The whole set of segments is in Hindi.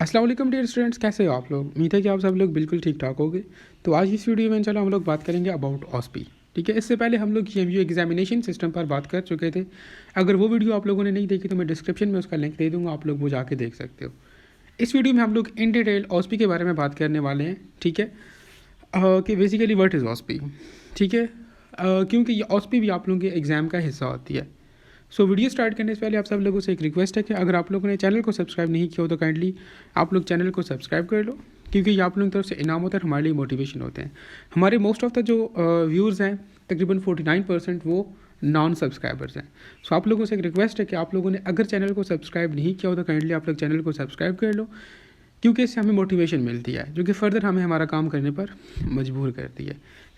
अस्सलाम वालेकुम डियर स्टूडेंट्स, कैसे हो आप लोग। उम्मीद है कि आप सब लोग बिल्कुल ठीक ठाक होगे। तो आज इस वीडियो में चलो हम लोग बात करेंगे अबाउट ऑस्पी। ठीक है, इससे पहले हम लोग एमयू एग्जामिनेशन सिस्टम पर बात कर चुके थे। अगर वो वीडियो आप लोगों ने नहीं देखी तो मैं डिस्क्रिप्शन में उसका लिंक दे दूँगा, आप लोग वो जाके देख सकते हो। इस वीडियो में हम लोग इन डिटेल ऑस्पी के बारे में बात करने वाले हैं। ठीक है, कि बेसिकली व्हाट इज़ ऑस्पी। ठीक है, क्योंकि ये ऑस्पी भी आप लोगों के एग्ज़ाम का हिस्सा होती है। वीडियो स्टार्ट करने से पहले आप सब लोगों से एक रिक्वेस्ट है कि अगर आप लोगों ने चैनल को सब्सक्राइब नहीं किया हो तो काइंडली आप लोग चैनल को सब्सक्राइब कर लो, क्योंकि ये आप लोगों की तरफ से इनाम होता है और हमारे लिए मोटिवेशन होते हैं। हमारे मोस्ट ऑफ द जो व्यूज़ हैं तकरीबन 49% वो नॉन सब्सक्राइबर्स हैं। आप लोगों से एक रिक्वेस्ट है कि आप लोगों ने अगर चैनल को सब्सक्राइब नहीं किया हो तो काइंडली आप लोग चैनल को सब्सक्राइब कर लो, क्योंकि इससे हमें मोटिवेशन मिलती है जो कि फ़र्दर हमें हमारा काम करने पर मजबूर करती है।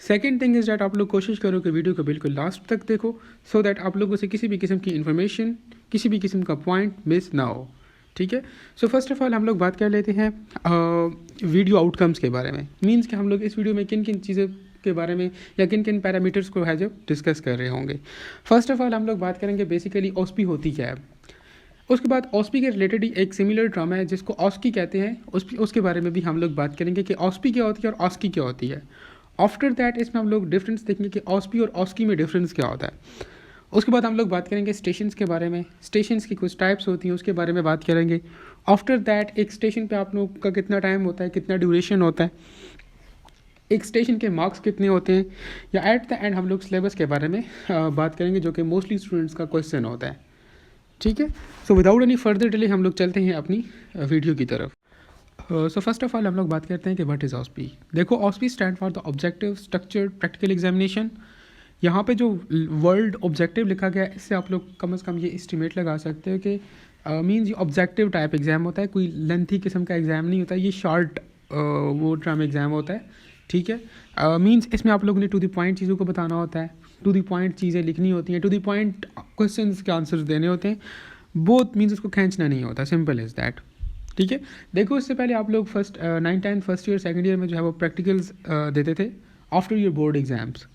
सेकेंड थिंग इज़ डैट आप लोग कोशिश करो कि वीडियो को बिल्कुल लास्ट तक देखो, सो दैट आप लोगों से किसी भी किस्म की इन्फॉर्मेशन, किसी भी किस्म का पॉइंट मिस ना हो। ठीक है, फर्स्ट ऑफ ऑल हम लोग बात कर लेते हैं वीडियो आउटकम्स के बारे में। मीन्स कि हम लोग इस वीडियो में किन किन चीज़ों के बारे में या किन किन पैरामीटर्स को है जो डिस्कस कर रहे होंगे। फर्स्ट ऑफ ऑल हम लोग बात करेंगे बेसिकली ऑस्पी होती क्या है। उसके बाद ऑस्पी के रिलेटेड ही एक सिमिलर ड्रामा है जिसको ऑस्की कहते हैं, उसके बारे में भी हम लोग बात करेंगे कि ऑस्पी क्या होती है और ऑस्की क्या होती है। आफ्टर दैट इसमें हम लोग डिफरेंस देखेंगे कि ऑस्पी और ऑस्की में डिफरेंस क्या होता है। उसके बाद हम लोग बात करेंगे स्टेशंस के बारे में, स्टेशंस की कुछ टाइप्स होती हैं उसके बारे में बात करेंगे। आफ्टर दैट एक स्टेशन पे आप लोग का कितना टाइम होता है, कितना ड्यूरेशन होता है, एक स्टेशन के मार्क्स कितने होते हैं, या एट द एंड हम लोग सिलेबस के बारे में बात करेंगे जो कि मोस्टली स्टूडेंट्स का क्वेश्चन होता है। ठीक है, विदाउट एनी फर्दर डिले हम लोग चलते हैं अपनी वीडियो की तरफ। फर्स्ट ऑफ ऑल हम लोग बात करते हैं कि व्हाट इज़ ऑस्पी। देखो, OSPE stand for the objective structured practical examination. यहाँ पे जो वर्ल्ड ऑब्जेक्टिव लिखा गया है इससे आप लोग कम से कम ये एस्टिमेट लगा सकते हो कि मीन्स ये ऑब्जेक्टिव टाइप एग्ज़ाम होता है, कोई लेंथी किस्म का एग्ज़ाम नहीं होता, ये शॉर्ट वो टर्म एग्ज़ाम होता है। ठीक है, मीन्स इसमें आप लोगों ने टू द पॉइंट चीज़ों को बताना होता है, टू द पॉइंट चीज़ें लिखनी होती हैं, टू द पॉइंट क्वेश्चंस के आंसर्स देने होते हैं। बोथ मीन्स उसको खींचना नहीं होता, सिंपल इज़ दैट। ठीक है, देखो इससे पहले आप लोग first 9th first year second year में जो है वो प्रैक्टिकल्स देते थे आफ्टर योर बोर्ड एग्जाम्स।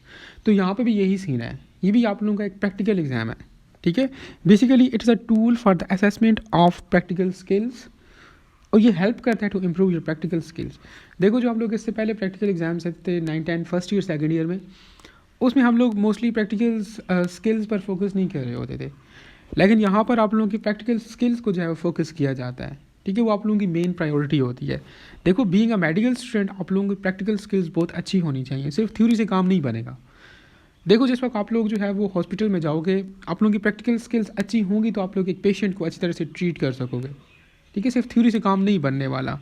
तो यहाँ पे भी यही सीन है, ये भी आप लोगों का एक प्रैक्टिकल एग्जाम है। ठीक है, basically it's a tool for the assessment of practical skills, और ये हेल्प करता है to improve your practical skills. देखो, जो हम लोग इससे पहले प्रैक्टिकल एग्जाम्स देते थे 9th 10th first year second year में, उसमें हम लोग मोस्टली प्रैक्टिकल स्किल्स पर फोकस नहीं कर रहे होते थे, लेकिन यहाँ पर आप लोगों की प्रैक्टिकल स्किल्स को जो है वो फोकस किया जाता है। ठीक है, वो आप लोगों की मेन प्रायोरिटी होती है। देखो, बीइंग अ मेडिकल स्टूडेंट आप लोगों की प्रैक्टिकल स्किल्स बहुत अच्छी होनी चाहिए, सिर्फ थ्योरी से काम नहीं बनेगा। देखो, जिस वक्त आप लोग जो है वो हॉस्पिटल में जाओगे, आप लोगों की प्रैक्टिकल स्किल्स अच्छी होंगी तो आप लोग एक पेशेंट को अच्छी तरह से ट्रीट कर सकोगे। ठीक है, सिर्फ थ्योरी से काम नहीं बनने वाला।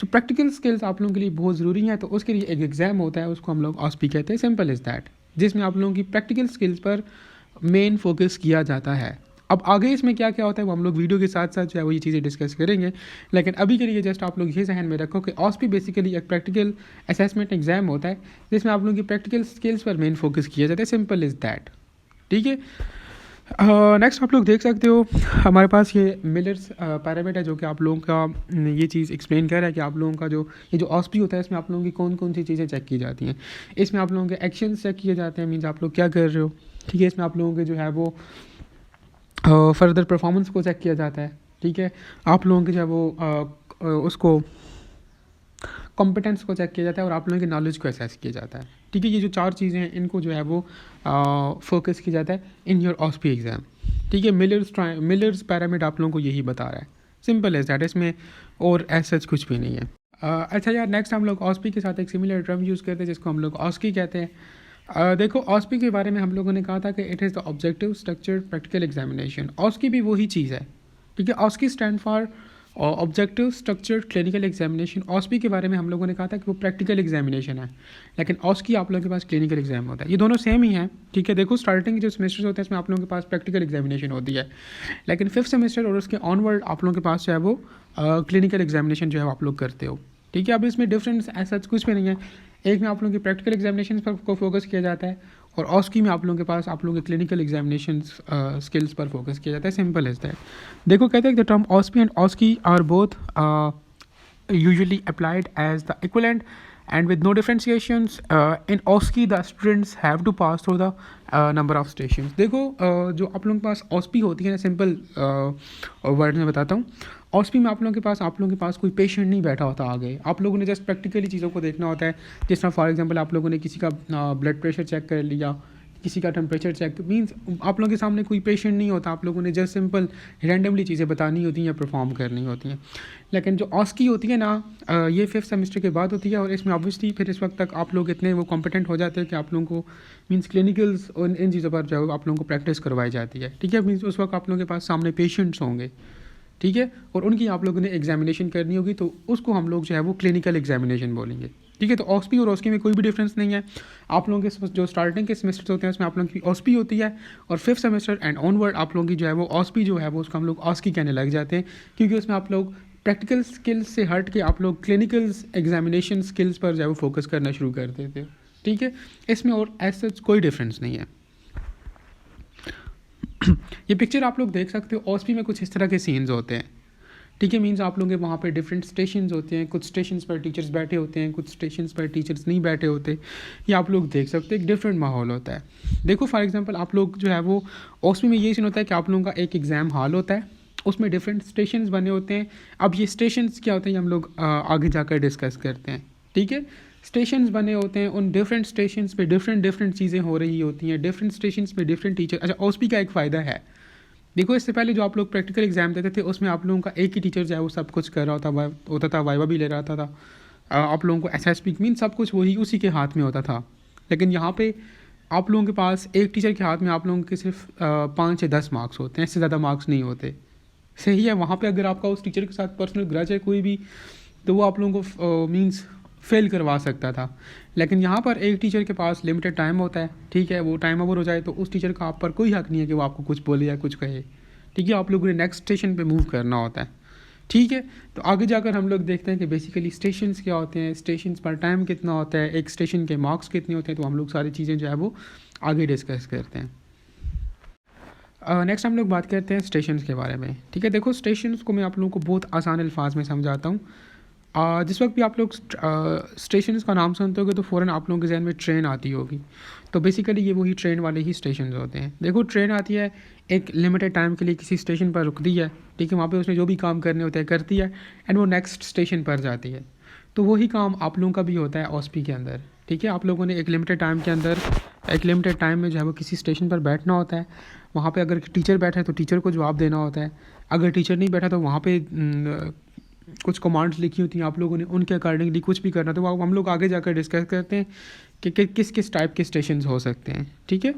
प्रैक्टिकल स्किल्स आप लोगों के लिए बहुत ज़रूरी है, तो उसके लिए एक एग्ज़ाम होता है, उसको हम लोग ऑस्पी कहते हैं, सिंपल इज़ दैट, जिसमें आप लोगों की प्रैक्टिकल स्किल्स पर मेन फोकस किया जाता है। अब आगे इसमें क्या क्या होता है वो हम लोग वीडियो के साथ साथ जो है वो ये चीज़ें डिस्कस करेंगे, लेकिन अभी के लिए जस्ट आप लोग ये जहन में रखो कि ऑस्पी बेसिकली एक प्रैक्टिकल असेसमेंट एग्जाम होता है जिसमें आप लोगों की प्रैक्टिकल स्किल्स पर मेन फोकस किया जाता है, सिंपल इज़ दैट। ठीक है, नेक्स्ट आप लोग देख सकते हो हमारे पास ये मिलर्स पैरामीटर है जो कि आप लोगों का ये चीज़ एक्सप्लेन कर रहा है कि आप लोगों का जो ये जो ऑस्पी होता है इसमें आप लोगों की कौन कौन सी चीज़ें चेक की जाती हैं। इसमें आप लोगों के एक्शंस चेक किए जाते हैं, मीन्स आप लोग क्या कर रहे हो। ठीक है, इसमें आप लोगों के जो है वो फर्दर परफॉर्मेंस को चेक किया जाता है। ठीक है, आप लोगों के जो है वो उसको कॉम्पिटेंस को चेक किया जाता है और आप लोगों की नॉलेज को असेस किया जाता है। ठीक है, ये जो चार चीज़ें हैं इनको जो है वो फोकस किया जाता है इन योर ऑस्पी एग्ज़ाम। ठीक है, मिलर्स पैरामीटर आप लोगों को यही बता रहा है, सिंपल है दैट, इसमें और ऐसा कुछ भी नहीं है। अच्छा यार, नेक्स्ट हम लोग ऑस्पी के साथ एक सिमिलर टर्म यूज़ करते हैं जिसको हम लोग ऑस्की कहते हैं। देखो, ऑस्पी के बारे में हम लोगों ने कहा था कि it is the objective structured practical examination. OSCE भी वही चीज़ है। ठीक है, OSCE stand for objective structured clinical examination. OSPE के बारे में हम लोगों ने कहा था कि वो प्रैक्टिकल एग्जामिनेशन है, लेकिन ऑस्की आप लोगों के पास क्लिनिकल एग्जाम होता है। ये दोनों सेम ही हैं। ठीक है, देखो, स्टार्टिंग जो सेमेस्टर्स होते हैं इसमें आप लोगों के पास प्रैक्टिकल एग्जामिनेशन होती है, लेकिन 5th सेमेस्टर और उसके ऑनवर्ड आप लोगों के पास जो है वो क्लिनिकल एग्जामिनेशन जो है आप लोग करते हो। ठीक है, अब इसमें डिफरेंस ऐसा कुछ भी नहीं है। एक में आप लोगों की प्रैक्टिकल एग्जामिनेशन पर को फोकस किया जाता है और ऑस्की में आप लोगों के पास आप लोगों के क्लिनिकल एग्जामिनेशन स्किल्स पर फोकस किया जाता है, सिंपल इज दैट। देखो, कहते हैं the term OSPE and OSCE are both usually applied as the equivalent and with no differentiations. In OSCE the students have to pass through the number of stations. देखो, जो आप लोगों के पास OSPI होती है ना, सिंपल वर्ड में बताता हूँ, ऑस्पी में आप लोगों के पास कोई पेशेंट नहीं बैठा होता आगे, आप लोगों ने जस्ट प्रैक्टिकली चीज़ों को देखना होता है। जिस तरह फॉर एग्जांपल आप लोगों ने किसी का ब्लड प्रेशर चेक कर लिया, किसी का टेम्परेचर चेक, मींस आप लोगों के सामने कोई पेशेंट नहीं होता, आप लोगों ने जस्ट सिंपल रैंडमली चीज़ें बतानी होती हैं या परफॉर्म करनी होती हैं। लेकिन जो ऑस्की होती है ना, ये 5th सेमेस्टर के बाद होती है, और इसमें ऑब्वियसली फिर इस वक्त तक आप लोग इतने वो कॉम्पिटेंट हो जाते हैं कि आप लोगों को मींस क्लिनिकल्स और इन चीज़ों पर जो आप लोगों को प्रैक्टिस करवाई जाती है, ठीक है। मींस उस वक्त आप लोगों के पास सामने पेशेंट्स होंगे, ठीक है, और उनकी आप लोगों ने एग्जामिनेशन करनी होगी, तो उसको हम लोग जो है वो क्लिनिकल एग्जामिनेशन बोलेंगे, ठीक है। तो ऑस्पी और ऑस्की में कोई भी डिफरेंस नहीं है। आप लोगों के जो स्टार्टिंग के सेमेस्टर्स होते हैं उसमें आप लोगों की ऑस्पी होती है, और 5th सेमेस्टर एंड ऑनवर्ड आप लोगों की जो है वो ऑस्पी जो है वो उसको हम लोग ऑस्की कहने लग जाते हैं, क्योंकि उसमें आप लोग प्रैक्टिकल स्किल्स से हट के आप लोग क्लिनिकल एग्जामिनेशन स्किल्स पर जो है वो फोकस करना शुरू कर देते हो, ठीक है। इसमें और ऐसा कोई डिफरेंस नहीं है। ये पिक्चर आप लोग देख सकते हो, ऑस्पी में कुछ इस तरह के सीन्स होते हैं, ठीक है। मीन्स आप लोगों के वहाँ पे डिफरेंट स्टेशंस होते हैं, कुछ स्टेशंस पर टीचर्स बैठे होते हैं, कुछ स्टेशंस पर टीचर्स नहीं बैठे होते, ये आप लोग देख सकते हैं, एक डिफरेंट माहौल होता है। देखो फॉर एग्जांपल आप लोग जो है वो ऑस्पी में ये सीन होता है कि आप लोगों का एक एग्ज़ाम हॉल होता है, उसमें डिफरेंट स्टेशंस बने होते हैं। अब ये स्टेशंस क्या होते हैं, हम लोग आगे जाकर डिस्कस करते हैं, ठीक है। स्टेशंस बने होते हैं, उन डिफरेंट स्टेशंस पे डिफरेंट चीज़ें हो रही होती हैं, डिफरेंट स्टेशंस पे डिफरेंट टीचर। अच्छा, ऑस्पी का एक फ़ायदा है, देखो इससे पहले जो आप लोग प्रैक्टिकल एग्जाम देते थे उसमें आप लोगों का एक ही टीचर जो है वो सब कुछ कर रहा होता था, वाइवा भी ले रहा था। आप लोगों को एसएसपी मीन सब कुछ वही उसी के हाथ में होता था। लेकिन यहाँ पे आप लोगों के पास एक टीचर के हाथ में आप लोगों के सिर्फ 5 या 10 मार्क्स होते हैं, इससे ज़्यादा मार्क्स नहीं होते। सही है, वहाँ पे अगर आपका उस टीचर के साथ पर्सनल ग्रज है कोई भी, तो वो आप लोगों को मींस फेल करवा सकता था। लेकिन यहाँ पर एक टीचर के पास लिमिटेड टाइम होता है, ठीक है। वो टाइम ओवर हो जाए तो उस टीचर का आप पर कोई हक नहीं है कि वो आपको कुछ बोले या कुछ कहे, ठीक है। आप लोगों ने नेक्स्ट स्टेशन पे मूव करना होता है, ठीक है। तो आगे जाकर हम लोग देखते हैं कि बेसिकली स्टेशंस क्या होते हैं, स्टेशंस पर टाइम कितना होता है, एक स्टेशन के मार्क्स कितने होते हैं, तो हम लोग सारी चीज़ें जो है वो आगे डिस्कस करते हैं। नेक्स्ट हम लोग बात करते हैं स्टेशंस के बारे में, ठीक है। देखो स्टेशंस को मैं आप लोगों को बहुत आसान अल्फाज में समझाता हूँ। जिस वक्त भी आप लोग स्टेशंस का नाम सुनते होगे तो फ़ौरन आप लोगों के जहन में ट्रेन आती होगी। तो बेसिकली ये वही ट्रेन वाले ही स्टेशन होते हैं। देखो ट्रेन आती है, एक लिमिटेड टाइम के लिए किसी स्टेशन पर रुकती है, ठीक है। वहाँ पे उसने जो भी काम करने होते हैं करती है, एंड वो नेक्स्ट स्टेशन पर जाती है। तो वही काम आप लोगों का भी होता है ऑस्पी के अंदर, ठीक है। आप लोगों ने एक लिमिटेड टाइम के अंदर, एक लिमिटेड टाइम में जो है वो किसी स्टेशन पर बैठना होता है। वहाँ पे अगर टीचर बैठा है तो टीचर को जवाब देना होता है, अगर टीचर नहीं बैठा तो वहाँ पे कुछ कमांड्स लिखी होती हैं, आप लोगों ने उनके अकॉर्डिंगली कुछ भी करना। तो हम लोग आगे जाकर डिस्कस करते हैं कि किस किस टाइप के स्टेशन हो सकते हैं, ठीक है।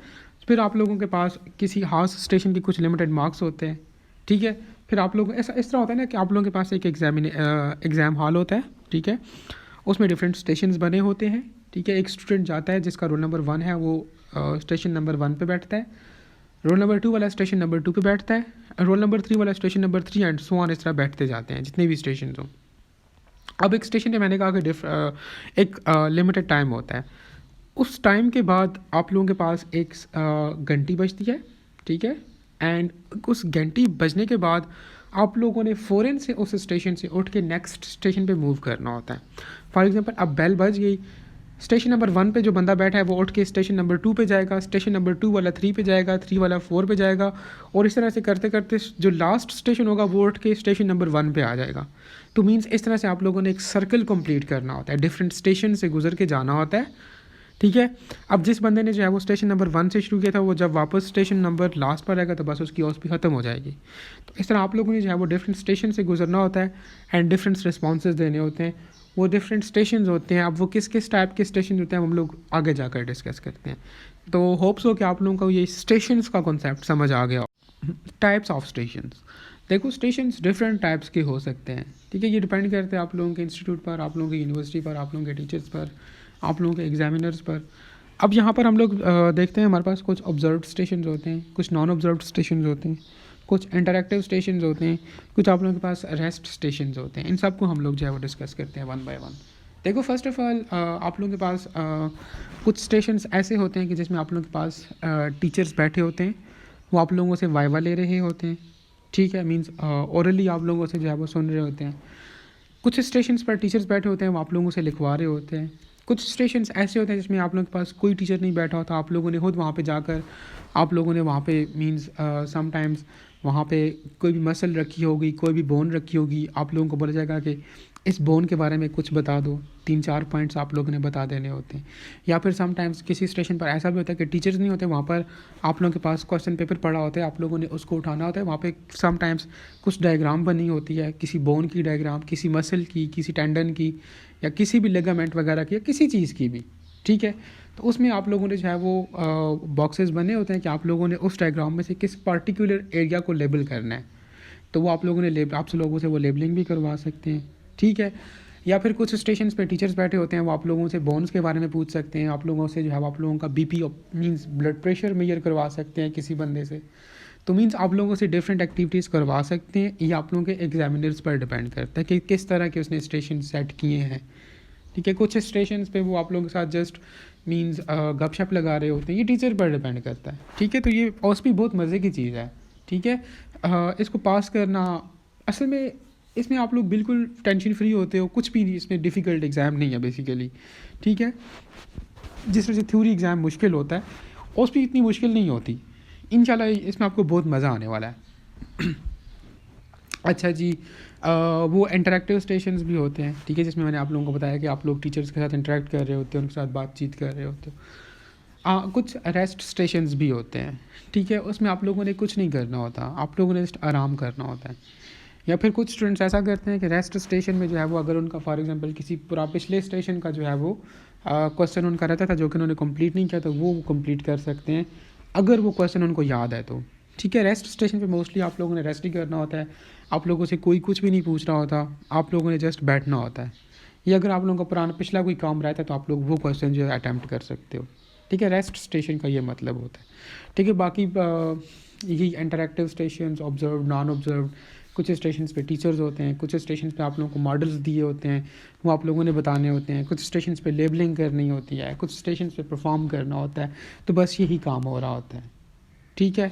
फिर आप लोगों के पास किसी खास स्टेशन के कुछ लिमिटेड मार्क्स होते हैं, ठीक है। फिर आप लोग ऐसा इस तरह होता है ना कि आप लोगों के पास एक एग्ज़ाम हॉल होता है, ठीक है। उसमें डिफरेंट स्टेशंस बने होते हैं, ठीक है। एक स्टूडेंट जाता है जिसका रोल नंबर 1 है, वो स्टेशन नंबर 1 पे बैठता है, रोल नंबर 2 वाला स्टेशन नंबर 2 पे बैठता है, रोल नंबर 3 वाला station number 3 and so on, इस तरह बैठते जाते हैं जितने भी स्टेशन हो। अब एक स्टेशन पे मैंने कहा कि एक लिमिटेड टाइम होता है। उस टाइम के बाद आप लोगों के पास एक घंटी बजती है, ठीक है। एंड उस घंटी बजने के बाद आप लोगों ने फ़ौरन से उस स्टेशन से उठ के नेक्स्ट स्टेशन पे मूव करना होता है। फॉर एग्जांपल अब बेल बज गई, स्टेशन नंबर 1 पे जो बंदा बैठा है वो उठ के स्टेशन नंबर 2 पे जाएगा, स्टेशन नंबर 2 वाला 3 पे जाएगा, 3 वाला 4 पे जाएगा, और इस तरह से करते करते जो लास्ट स्टेशन होगा वो उठ के स्टेशन नंबर 1 पे आ जाएगा। तो मीन्स इस तरह से आप लोगों ने एक सर्कल कंप्लीट करना होता है, डिफरेंट स्टेशन से गुजर के जाना होता है, ठीक है। अब जिस बंदे ने जो है वो स्टेशन नंबर 1 से शुरू किया था, वो जब वापस स्टेशन नंबर लास्ट पर आएगा तो बस उसकी ऑस्पी ख़त्म हो जाएगी। तो इस तरह आप लोगों ने जो है वो डिफरेंट स्टेशन से गुजरना होता है एंड डिफरेंट रिस्पॉन्सेज देने होते हैं। वो डिफरेंट स्टेशन होते हैं, अब वो किस किस टाइप के स्टेशन होते हैं हम लोग आगे जाकर डिस्कस करते हैं। तो होप्स हो कि आप लोगों को ये स्टेशंस का कॉन्सेप्ट समझ आ गया। टाइप्स ऑफ स्टेशंस, देखो स्टेशंस डिफरेंट टाइप्स के हो सकते हैं, ठीक है। ये डिपेंड करते हैं आप लोगों के इंस्टीट्यूट पर, आप लोगों की यूनिवर्सिटी पर, आप लोगों के टीचर्स पर, आप लोगों के एग्जामिनर्स पर। अब यहाँ पर हम लोग देखते हैं हमारे पास कुछ ऑब्जर्व्ड स्टेशंस होते हैं, कुछ नॉन ऑब्जर्व्ड स्टेशंस होते हैं, कुछ इंटरैक्टिव स्टेशंस होते हैं, कुछ आप लोगों के पास रेस्ट स्टेशंस होते हैं। इन सब को हम लोग जो है वो डिस्कस करते हैं वन बाय वन। देखो फर्स्ट ऑफ ऑल आप लोगों के पास कुछ स्टेशंस ऐसे होते हैं कि जिसमें आप लोगों के पास टीचर्स बैठे होते हैं, वो आप लोगों से वाइवा ले रहे होते हैं, ठीक है। मीन्स ओरली आप लोगों से जो है वो सुन रहे होते हैं। कुछ स्टेशंस पर टीचर्स बैठे होते हैं, वो आप लोगों से लिखवा रहे होते हैं। कुछ स्टेशंस ऐसे होते हैं जिसमें आप लोगों के पास कोई टीचर नहीं बैठा होता, आप लोगों ने खुद वहाँ पे जाकर आप लोगों ने वहाँ पे मीन्स समटाइम्स वहाँ पे कोई भी मसल रखी होगी, कोई भी बोन रखी होगी, आप लोगों को बोला जाएगा कि इस बोन के बारे में कुछ बता दो, 3-4 पॉइंट्स आप लोगों ने बता देने होते हैं। या फिर समटाइम्स किसी स्टेशन पर ऐसा भी होता है कि टीचर्स नहीं होते वहाँ पर, आप लोगों के पास क्वेश्चन पेपर पड़ा होता है, आप लोगों ने उसको उठाना होता है। वहाँ पे समटाइम्स कुछ डायग्राम बनी होती है, किसी बोन की डायग्राम, किसी मसल की, किसी टेंडन की, या किसी भी लिगामेंट वगैरह की, या किसी चीज़ की भी, ठीक है। तो उसमें आप लोगों ने जो है वो बॉक्सेस बने होते हैं कि आप लोगों ने उस डायग्राम में से किस पार्टिकुलर एरिया को लेबल करना है। तो वो आप लोगों ने आप लोगों से वो लेबलिंग भी करवा सकते हैं, ठीक है। या फिर कुछ स्टेशन पे टीचर्स बैठे होते हैं, वो आप लोगों से बोन्स के बारे में पूछ सकते हैं, आप लोगों से जो है आप लोगों का BP means blood pressure measure करवा सकते हैं किसी बंदे से। तो मींस आप लोगों से डिफरेंट एक्टिविटीज़ करवा सकते हैं। ये आप लोगों के एग्जामिनर्स पर डिपेंड करता है कि किस तरह के उसने स्टेशन सेट किए हैं, ठीक है। कुछ स्टेशन पे वो आप लोगों के साथ जस्ट मींस गपशप लगा रहे होते हैं, ये टीचर पर डिपेंड करता है, ठीक है। तो ये OSPI बहुत मज़े की चीज़ है, ठीक है। इसको पास करना असल में, इसमें आप लोग बिल्कुल टेंशन फ्री होते हो, कुछ भी नहीं, इसमें डिफ़िकल्ट एग्ज़ाम नहीं है बेसिकली, ठीक है। जिस तरह से थ्योरी एग्ज़ाम मुश्किल होता है, OSPI इतनी मुश्किल नहीं होती। इंशाल्लाह इसमें आपको बहुत मज़ा आने वाला है। अच्छा जी, वो इंटरेक्टिव स्टेशंस भी होते हैं, ठीक है, जिसमें मैंने आप लोगों को बताया कि आप लोग टीचर्स के साथ इंटरेक्ट कर रहे होते हैं, उनके साथ बातचीत कर रहे होते हो। कुछ रेस्ट स्टेशंस भी होते हैं, ठीक है, उसमें आप लोगों ने कुछ नहीं करना होता, आप लोगों ने जस्ट आराम करना होता है। या फिर कुछ स्टूडेंट्स ऐसा करते हैं कि रेस्ट स्टेशन में जो है वो, अगर उनका फॉर एग्जांपल किसी पूरा पिछले स्टेशन का जो है वो क्वेश्चन उनका रहता था जो कि उन्होंने कंप्लीट नहीं किया, तो वो कंप्लीट कर सकते हैं अगर वो क्वेश्चन उनको याद है तो, ठीक है। रेस्ट स्टेशन पे मोस्टली आप लोगों ने रेस्ट ही करना होता है, आप लोगों से कोई कुछ भी नहीं पूछ रहा होता, आप लोगों ने जस्ट बैठना होता है। या अगर आप लोगों का पुराना पिछला कोई काम रहता है तो आप लोग वो क्वेश्चन जो है अटैम्प्ट कर सकते हो, ठीक है। रेस्ट स्टेशन का ये मतलब होता है, ठीक है। बाकी यही interactive station, observe, non observe, कुछ स्टेशन पे टीचर्स होते हैं, कुछ स्टेशन पे आप लोगों को मॉडल्स दिए होते हैं, वो आप लोगों ने बताने होते हैं, कुछ स्टेशन पे लेबलिंग करनी होती है, कुछ स्टेशन पे परफॉर्म करना होता है। तो बस यही काम हो रहा होता है, ठीक है।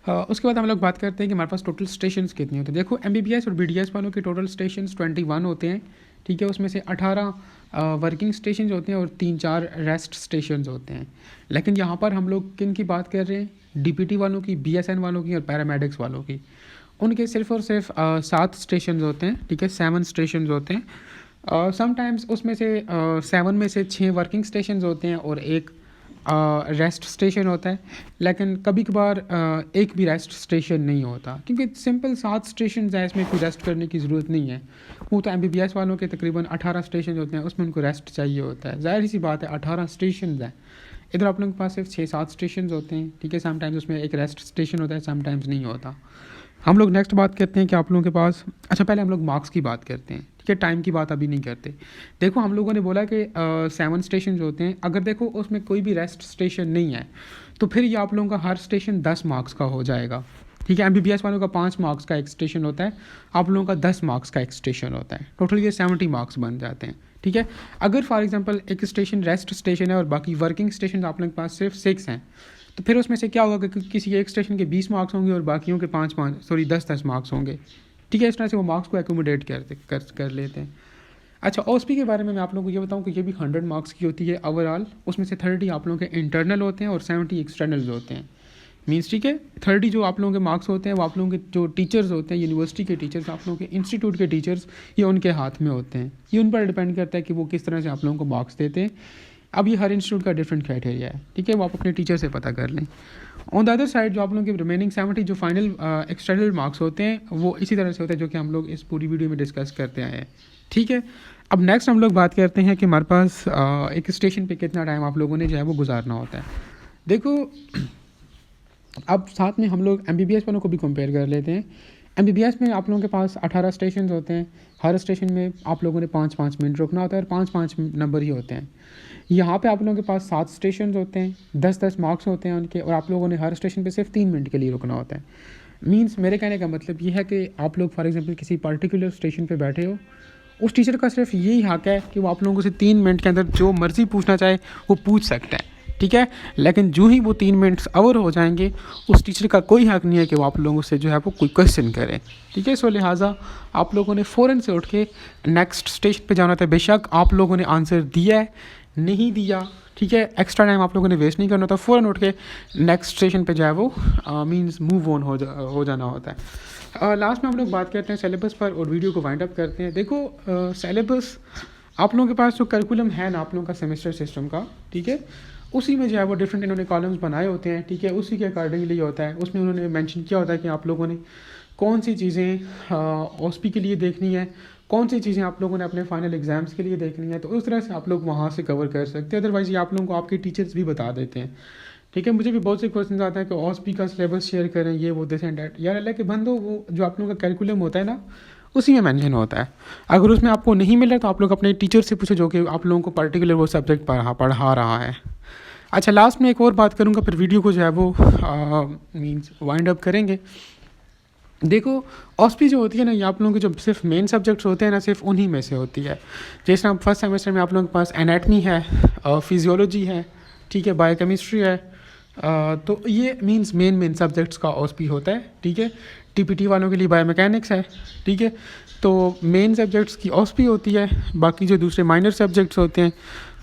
उसके बाद हम लोग बात करते हैं कि हमारे पास टोटल स्टेशंस कितने होते हैं। देखो MBBS और BDS वालों के टोटल स्टेशंस 21 होते हैं, ठीक है। उसमें से 18 वर्किंग स्टेशन होते हैं और 3-4 रेस्ट स्टेशन होते हैं। लेकिन यहाँ पर हम लोग किन की बात कर रहे हैं, DPT वालों की, BSN वालों की और पैरामेडिक्स वालों की। उनके सिर्फ और सिर्फ 7 स्टेशन होते हैं, ठीक है, 7 स्टेशन होते हैं। समटाइम्स उसमें से 7 में से 6 वर्किंग स्टेशन होते हैं और एक रेस्ट स्टेशन होता है। लेकिन कभी कभार एक भी रेस्ट स्टेशन नहीं होता, क्योंकि सिंपल 7 स्टेशन है, इसमें कोई रेस्ट करने की ज़रूरत नहीं है। वो तो MBBS वालों के तकरीबन 18 स्टेशन होते हैं, उसमें उनको रेस्ट चाहिए होता है, ज़ाहिर सी बात है, 18 स्टेशन हैं। इधर आप लोगों के पास सिर्फ 6-7 स्टेशन होते हैं, ठीक है। समटाइम्स उसमें एक रेस्ट स्टेशन होता है, समटाइम्स नहीं होता। हम लोग नेक्स्ट बात करते हैं कि आप लोगों के पास, अच्छा पहले हम लोग मार्क्स की बात करते हैं, ठीक है, टाइम की बात अभी नहीं करते। देखो हम लोगों ने बोला कि 7 स्टेशन होते हैं, अगर देखो उसमें कोई भी रेस्ट स्टेशन नहीं है तो फिर ये आप लोगों का हर स्टेशन 10 मार्क्स का हो जाएगा, ठीक है। MBBS वालों का 5 मार्क्स का एक स्टेशन होता है, आप लोगों का 10 मार्क्स का एक स्टेशन होता है, टोटल ये 70 मार्क्स बन जाते हैं, ठीक है। अगर फॉर एग्जांपल एक स्टेशन रेस्ट स्टेशन है और बाकी वर्किंग स्टेशन आप लोगों के पास सिर्फ 6 हैं, तो फिर उसमें से क्या होगा कि किसी एक स्टेशन के 20 मार्क्स होंगे और बाकियों के 10-10 मार्क्स होंगे, ठीक है। इस तरह से वो मार्क्स को एकोमोडेट कर लेते हैं। अच्छा, OSPI के बारे में मैं आप लोगों को ये बताऊं कि ये भी 100 मार्क्स की होती है ओवरऑल। उसमें से 30 आप लोगों के इंटरनल होते हैं और 70 एक्सटर्नल्स होते हैं, मीन्स, ठीक है। 30 जो आप लोगों के मार्क्स होते हैं वो आप लोगों के जो टीचर्स होते हैं, यूनिवर्सिटी के टीचर्स, आप लोगों के इंस्टीट्यूट के टीचर्स, ये उनके हाथ में होते हैं। ये उन पर डिपेंड करता है कि वो किस तरह से आप लोगों को मार्क्स देते हैं। अब ये हर इंस्टीट्यूट का डिफरेंट क्राइटेरिया है, ठीक है, वो आप अपने टीचर से पता कर लें। ऑन द अदर साइड जो आप लोगों के रिमेनिंग 70 जो फाइनल एक्सटर्नल मार्क्स होते हैं वो इसी तरह से होते हैं जो कि हम लोग इस पूरी वीडियो में डिस्कस करते आए हैं, ठीक है। अब नेक्स्ट हम लोग बात करते हैं कि हमारे पास एक स्टेशन पे कितना टाइम आप लोगों ने जो है वो गुजारना होता है। देखो अब साथ में हम लोग MBBS वालों को भी कंपेयर कर लेते हैं। MBBS में आप लोगों के पास 18 स्टेशन होते हैं, हर स्टेशन में आप लोगों ने 5-5 मिनट रुकना होता है और 5-5 नंबर ही होते हैं। यहाँ पे आप लोगों के पास 7 स्टेशन होते हैं, 10-10 मार्क्स होते हैं उनके, और आप लोगों ने हर स्टेशन पे सिर्फ 3 मिनट के लिए रुकना होता है। मीन्स मेरे कहने का मतलब ये है कि आप लोग फॉर एग्जांपल किसी पर्टिकुलर स्टेशन पे बैठे हो, उस टीचर का सिर्फ यही हक है कि वो आप लोगों से 3 मिनट के अंदर जो मर्ज़ी पूछना चाहे वो पूछ सकता है, ठीक है। लेकिन जो ही वो 3 मिनट्स ओवर हो जाएंगे, उस टीचर का कोई हक नहीं है कि वो आप लोगों से जो है वो कोई क्वेश्चन करे, ठीक है। सो लिहाजा आप लोगों ने फ़ौरन से उठ के नेक्स्ट स्टेशन पे जाना था। बेशक आप लोगों ने आंसर दिया है, नहीं दिया, ठीक है, एक्स्ट्रा टाइम आप लोगों ने वेस्ट नहीं करना होता, फ़ौरन उठ के नेक्स्ट स्टेशन पे जो है वो मींस मूव ऑन हो जाना होता है। लास्ट में हम लोग बात करते हैं सिलेबस पर और वीडियो को वाइंड अप करते हैं। देखो सिलेबस आप लोगों के पास जो करिकुलम है ना आप लोगों का सेमेस्टर सिस्टम का, ठीक है, उसी में जो है वो डिफरेंट इन्होंने कॉलम्स बनाए होते हैं, ठीक है, उसी के अकॉर्डिंगली होता है। उसमें उन्होंने मेंशन किया होता है कि आप लोगों ने कौन सी चीज़ें ओएसपी के लिए देखनी है, कौन सी चीज़ें आप लोगों ने अपने फाइनल एग्ज़ाम्स के लिए देखनी है, तो उस तरह से आप लोग वहाँ से कवर कर सकते हैं। अदरवाइज़ ये आप लोगों को आपके टीचर्स भी बता देते हैं, ठीक है। मुझे भी बहुत से क्वेश्चन आते हैं कि ओएसपी का सिलेबस शेयर करें, ये वो दिस एंड डैट। यार अल्लाह के बंदो, वो जो आप लोगों का कैरिकुलम होता है ना उसी में मेंशन होता है। अगर उसमें आपको नहीं मिल रहा तो आप लोग अपने टीचर से पूछो जो कि आप लोगों को पर्टिकुलर वो सब्जेक्ट पढ़ा रहा है। अच्छा, लास्ट में एक और बात करूँगा, फिर वीडियो को जो है वो मीन्स वाइंड अप करेंगे। देखो ओएसपी जो होती है ना, ये आप लोगों के जो सिर्फ मेन सब्जेक्ट्स होते हैं ना, सिर्फ उन्हीं में से होती है। जैसे आप फर्स्ट सेमेस्टर में आप लोगों के पास एनाटमी है, फिजियोलॉजी है, ठीक है, बायोकेमिस्ट्री है, तो ये मींस मेन सब्जेक्ट्स का ओएसपी होता है, ठीक है। टीपीटी वालों के लिए बायोमैकेनिक्स है, ठीक है। तो मेन सब्जेक्ट्स की ओएसपी होती है, बाकी जो दूसरे माइनर सब्जेक्ट्स होते हैं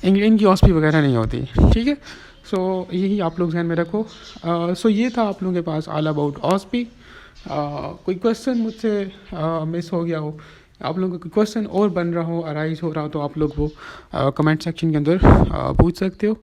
इनकी ओएसपी वगैरह नहीं होती, ठीक है। सो यही आप लोग ध्यान में रखो। सो ये था आप लोगों के पास ऑल अबाउट ओएसपी। कोई क्वेश्चन मुझसे मिस हो गया हो, आप लोगों को कोई क्वेश्चन और बन रहा हो, अराइज हो रहा हो, तो आप लोग वो कमेंट सेक्शन के अंदर पूछ सकते हो।